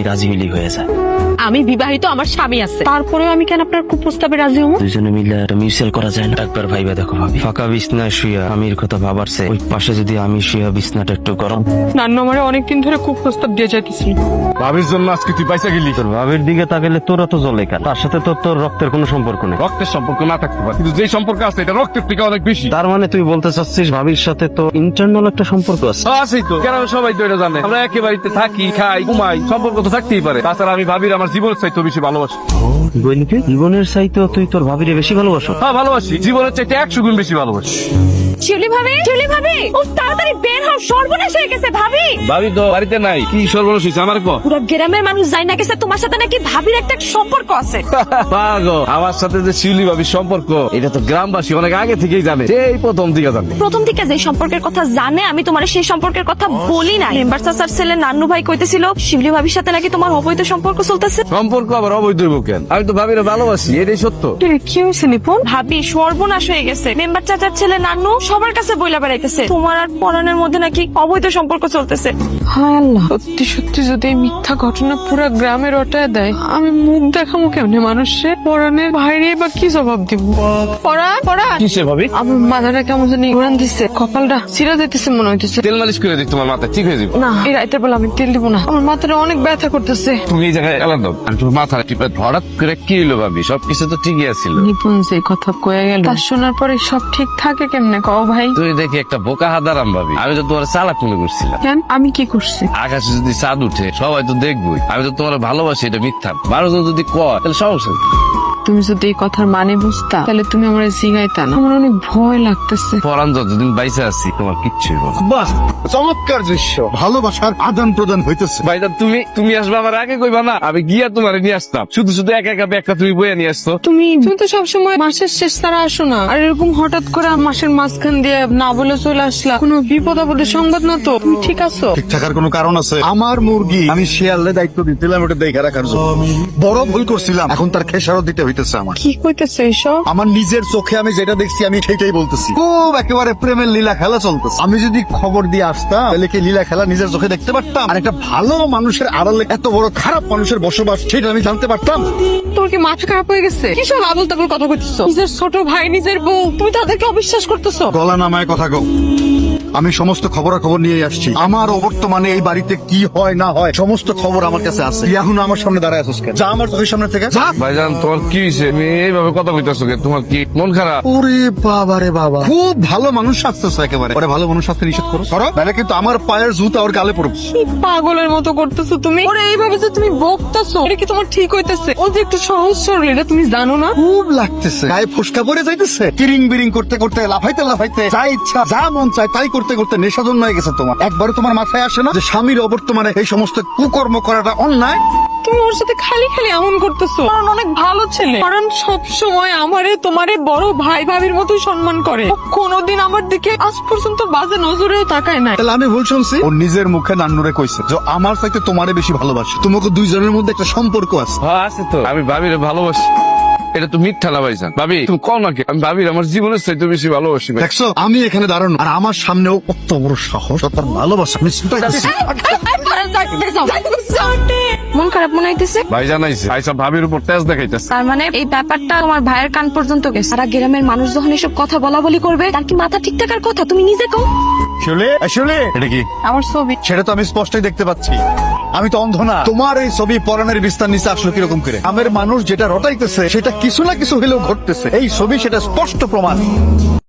রাজি হইলি হয়ে যায়। আমি বিবাহিত, আমার স্বামী আছে, তারপরেও আমি কেন আপনার কুপ্রস্তাবে রাজি হবো? দুজনে মিলে একটা মিউচুয়াল করা যায় না? একবার ভাইবা দেখো ভাবি, ফাঁকা বিছনায় শুয়া আমির কথা ভাবারছে ওই পাশে যদি আমি শুয়া বিছনাটা একটু গরম। নান্নু আমারে অনেকদিন ধরে কুপ্রস্তাব দিয়ে যাইতেছিল। ভাবির জন্য আজকে তুই পয়সা গেলি। তোর ভাবির দিকে তাকালে তোরা তো জ্বলে কেন? তার সাথে তোর রক্তের কোনো সম্পর্ক নেই। রক্তের সম্পর্ক না থাকতে পারে, কিন্তু যে সম্পর্ক আছে এটা রক্তের থেকে অনেক বেশি। তার মানে তুই বলতে চাচ্ছিস ভাবির সাথে তো ইন্টারনাল একটা সম্পর্ক আছে? আছেই তো, কেন সবাই তো এটা জানে। আমরা একই বাড়িতে থাকি, খাই, ঘুমাই, সম্পর্ক তো থাকতেই পারে। তাছাড়া আমি ভাবির আমার জীবনের চাইতে বেশি ভালোবাসি। বইনকে জীবনের চাইতে তুই তোর ভাবিরে বেশি ভালোবাসো? হ্যাঁ ভালোবাসি, জীবনের চাইতে 100 গুণ বেশি ভালোবাসি। শিউলি ভাবি, ও তাড়াতাড়ি বের হও, সর্বনাশ হয়ে গেছে ভাবি। ভাবি তো বাড়িতে নাই, কি সর্বনাশ হয়েছে আমার কো? পুরো গ্রামের মানুষ জানি না গেছে তোমার সাথে নাকি ভাবির একটা সম্পর্ক আছে। পাগো, আমার সাথে যে শিউলি ভাবির সম্পর্ক এটা তো গ্রামবাসী অনেক আগে থেকেই জানে, সেই প্রথম থেকে জানে। প্রথম থেকে যে সম্পর্কের কথা জানে, আমি তোমার সেই সম্পর্কের কথা বলি না। মেম্বার চাচার ছেলে নান্নু ভাই কইতেছিল শিউলি ভাবির সাথে নাকি তোমার অবৈধ সম্পর্ক চলতেছে। সম্পর্ক আবার অবৈধ হইব কেন? আমি তো ভাবিরে ভালোবাসি, এটাই সত্য। কি হয়েছে নিপুণ? ভাবি সর্বনাশ হয়ে গেছে। মেম্বার চাচার ছেলে নান্নু সবার কাছে বইলা বেড়াইতেছে তোমার আর পরানের মধ্যে নাকি অবৈধ সম্পর্ক চলতেছে। হায় আল্লাহ, সত্যি সত্যি যদি এই মিথ্যা ঘটনা পুরো গ্রামে রটায় দেয়, আমি মুখ দেখাবো কেমনে মানুষের? পরানের বাইরে বা কি জবাব দিব? পরান কিসে ভাবি? আমার মাথাটা কেমন জানি ঘুরান দিচ্ছে, কপালটা চিরা দিতেছে মনে হইতেছে। তেল মালিশ করে দিই, তোমার মাথা ঠিক হয়ে যাবে। না, এই রাতের বেলা আমি তেল দিব না, আমার মাথাটা অনেক ব্যথা করতেছে। তুমি এই জায়গায় এলাম দাও, আমি তোমার মাথা টিপে হঠাৎ করে কি হইলো ভাবি? সবকিছু তো ঠিকই আছিল। নিপুণ যে কথা কয়ে গেল, তা শোনার পরে সব ঠিক থাকে কেমনে কও ভাই? তুই দেখি একটা বোকা হাদারাম ভাবি, আমি তো তোমার চালাক মনে করছিলাম। কেন, আমি কি করছি? আকাশে যদি চাঁদ উঠে সবাই তো দেখবই, আমি তো তোমার ভালোবাসি, এটা মিথ্যা। মানুষজন যদি কয় তাহলে সমস্যা কি? তুমি যদি এই কথার মানে বুঝতা তাহলে তুমি আমার জিগাইতা না। আমার অনেক ভয় লাগতেছে। পরান যতদিন বাইসে আছি তোমার কিচ্ছুই বল। বাহ, চমৎকার দৃশ্য, ভালোবাসার আদান প্রদান হইতেছে। ভাইজান তুমি আসবে আমার আগে কইবা না? আমি গিয়া তোমার নিয়ে আসতাম, শুধু শুধু একা একা ব্যাগটা তুমি বইয়া নিয়ে আসতো। তুমি তো সবসময় মাসের শেষ তারা আসো না, আর এরকম হঠাৎ করে মাসের মাঝখান দিয়ে না বলে চলে আসলা। কোনো বিপদ আপদের সংবাদ না তো? তুমি ঠিক আছো? ঠিক থাকার কোনো কারণ আছে? আমার মুরগি আমি শিয়ালে দায়িত্ব দিতেলাম ওটা দেখে রাখার জন্য। বড় ভুল করছিলাম, এখন তার খেসারত দিতে হইতেছে আমার। কি কইতেছে এসব? আমার নিজের চোখে আমি যেটা দেখছি আমি সেটাই বলতেছি। খুব একেবারে প্রেমের লীলা খেলা চলতেছে। আমি যদি খবর দিয়ে আসতাম তাহলে কি লীলা খেলা নিজের চোখে দেখতে পারতাম? আর একটা ভালো মানুষের আড়ালে এত বড় খারাপ মানুষের বসবাস, সেটা আমি জানতে পারতাম। তোর কি মাথা খারাপ হয়ে গেছে? কিসব আবল তাবল কথা কইতেছো? নিজের ছোট ভাই, নিজের বউ, তুমি তাদেরকে অবিশ্বাস করতেছো? গলা নামায় কথা কও। আমি সমস্ত খবরাখবর নিয়ে আসছি। আমার বর্তমানে এই বাড়িতে কি হয় না হয় সমস্ত খবর আমার কাছে আছে। তুই এখন আমার সামনে দাঁড়ায় আছিস কেন? যা আমার চোখের সামনে থেকে যা। ভাইজান তোমার কি হয়েছে? তুমি এইভাবে কথা কইতাছো কেন? তোমার কি মন খারাপ? ওরে বাবা রে বাবা, খুব ভালো মানুষ আসতেছে একেবারে। ওরে ভালো মানুষ আসতে নিষেধ করো নাহলে কিন্তু আমার পায়ের জুতা ওর গালে পড়বে। কি পাগলের মতো করতেছো তুমি? ওরে এইভাবে যে তুমি বকতেছো, এটা কি তোমার ঠিক হইতেছে? ও যে একটু সহজ সরল, এটা তুমি জানো না? খুব লাগতেছে, গায়ে ফুসকা পড়ে যাইতেছে। কিরিং বিরিং করতে করতে লাফাইতে লাফাইতে যা ইচ্ছা যা মন চায় তাই করতে করতে নেশা জন্মায় গেছে তোমার। একবারও তোমার মাথায় আসে না যে স্বামীর অবর্তমানে এই সমস্ত কুকর্ম করাটা অন্যায়? তুমি ওর সাথে খালি খালি এমন করতেছো। কারণ অনেক ভালো ছেলে, কারণ সব সময় আমারে তোমারে বড় ভাই ভাবির মতোই সম্মান করে। ও কোনোদিন আমার দিকে আজ পর্যন্ত বাজে নজরেও তাকায় নাই। তাহলে আমি ভুল শুনছি? ও নিজের মুখে নান্নুরে কইছে যে আমার চাইতে তোমারে বেশি ভালোবাসে। তোমাকে দুইজনের মধ্যে একটা সম্পর্ক আছে। হ্যাঁ আছে তো, আমি ভাবিরে ভালোবাসি। এটা তো মিথ্যা না ভাইজান। ভাবি তুমি কও নাকি আমি ভাবির আমার জীবনের চাইতে বেশি ভালোবাসি। ভাই দেখছো আমি এখানে দাঁড়ানো আর আমার সামনেও কত বড় সাহস, তার ভালোবাসা আমি ছুটাইতেছি। মন খারাপ মনে হইতেছে? ভাইজান আইছে, আইসা ভাবির উপর তেজ দেখাইতেছে। তার মানে এই ব্যাপারটা তোমার ভাইয়ের কান পর্যন্ত গেছে। সারা গ্রামের মানুষ যখন এসব কথা বলা বলি করবে, তার কি মাথা ঠিক থাকার কথা? তুমি নিজে কও। আসলে এটা কি? আমার ছবি। সেটা তো আমি স্পষ্টই দেখতে পাচ্ছি, আমি তো অন্ধ না। তোমার এই ছবি পরানের বিস্তার নিচে আসলো কিরকম করে? আমের মানুষ যেটা রটাইতেছে সেটা কিছু না কিছু হলেও ঘটতেছে। এই ছবি সেটা স্পষ্ট প্রমাণ।